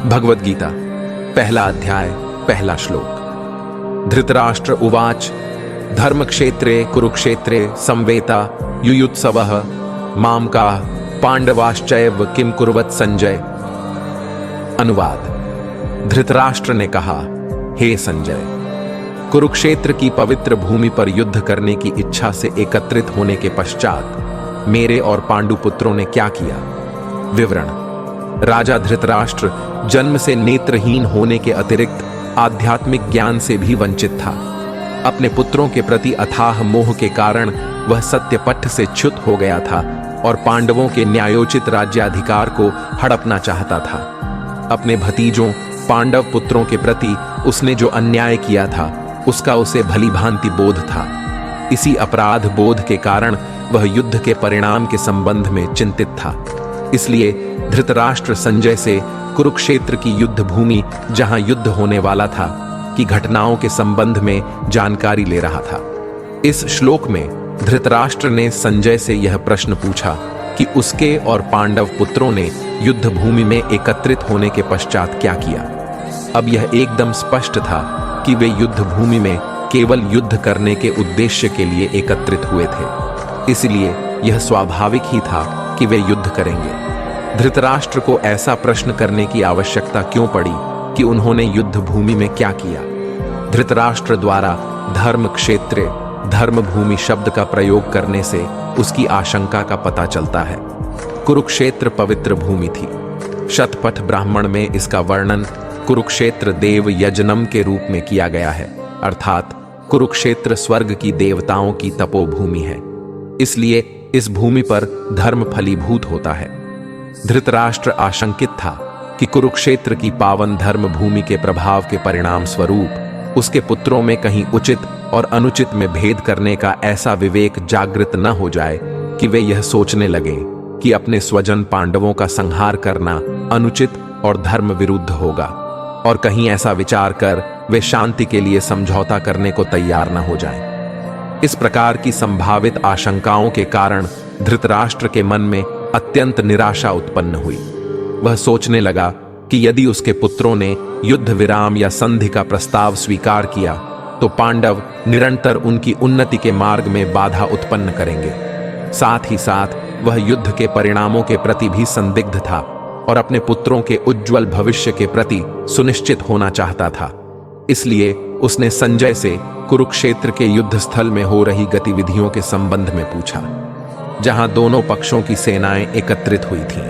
भगवद गीता पहला अध्याय पहला श्लोक। धृतराष्ट्र उवाच धर्मक्षेत्रे कुरुक्षेत्रे संवेता युयुत्सवः मामकाः पांडवाश्चैव किम कुर्वत संजय। अनुवाद। धृतराष्ट्र ने कहा, हे संजय, कुरुक्षेत्र की पवित्र भूमि पर युद्ध करने की इच्छा से एकत्रित होने के पश्चात मेरे और पांडु पुत्रों ने क्या किया। विवरण। राजा धृतराष्ट्र जन्म से नेत्रहीन होने के अतिरिक्त आध्यात्मिक ज्ञान से भी वंचित था। अपने पुत्रों के प्रति अथाह मोह के कारण वह सत्यपट्ठ से च्युत हो गया था और पांडवों के न्यायोचित राज्याधिकार को हड़पना चाहता था। अपने भतीजों पांडव पुत्रों के प्रति उसने जो अन्याय किया था उसका उसे भली भांति बोध था। इसी अपराध बोध के कारण वह युद्ध के परिणाम के संबंध में चिंतित था। इसलिए धृतराष्ट्र संजय से कुरुक्षेत्र की युद्ध भूमि जहां युद्ध होने वाला था की घटनाओं के संबंध में जानकारी ले रहा था। इस श्लोक में धृतराष्ट्र ने संजय से यह प्रश्न पूछा कि उसके और पांडव पुत्रों ने युद्ध भूमि में एकत्रित होने के पश्चात क्या किया। अब यह एकदम स्पष्ट था कि वे युद्ध भूमि में केवल युद्ध करने के उद्देश्य के लिए एकत्रित हुए थे। इसलिए यह स्वाभाविक ही था कि वे युद्ध करेंगे। धृतराष्ट्र को ऐसा प्रश्न करने की आवश्यकता क्यों पड़ी कि उन्होंने युद्ध भूमि में क्या किया। धृतराष्ट्र द्वारा धर्म क्षेत्रे धर्म भूमि शब्द का प्रयोग करने से उसकी आशंका का पता चलता है। कुरुक्षेत्र पवित्र भूमि थी। शतपथ ब्राह्मण में इसका वर्णन कुरुक्षेत्र देव यजनम के रूप में किया गया है, अर्थात कुरुक्षेत्र स्वर्ग की देवताओं की तपोभूमि है। इसलिए इस भूमि पर धर्म फलीभूत होता है। धृतराष्ट्र आशंकित था कि कुरुक्षेत्र की पावन धर्म भूमि के प्रभाव के परिणाम स्वरूप उसके पुत्रों में कहीं उचित और अनुचित में भेद करने का ऐसा विवेक जागृत न हो जाए कि वे यह सोचने लगें कि अपने स्वजन पांडवों का संहार करना अनुचित और धर्म विरुद्ध होगा, और कहीं ऐसा विचार कर वे शांति के लिए समझौता करने को तैयार न हो जाएं। इस प्रकार की संभावित आशंकाओं के कारण धृतराष्ट्र के मन में अत्यंत निराशा उत्पन्न हुई। वह सोचने लगा कि यदि उसके पुत्रों ने युद्ध विराम या संधि का प्रस्ताव स्वीकार किया तो पांडव निरंतर उनकी उन्नति के मार्ग में बाधा उत्पन्न करेंगे। साथ ही साथ वह युद्ध के परिणामों के प्रति भी संदिग्ध था और अपने पुत्रों के उज्जवल भविष्य के प्रति सुनिश्चित होना चाहता था। इसलिए उसने संजय से कुरुक्षेत्र के युद्ध स्थल में हो रही गतिविधियों के संबंध में पूछा, जहां दोनों पक्षों की सेनाएं एकत्रित हुई थीं।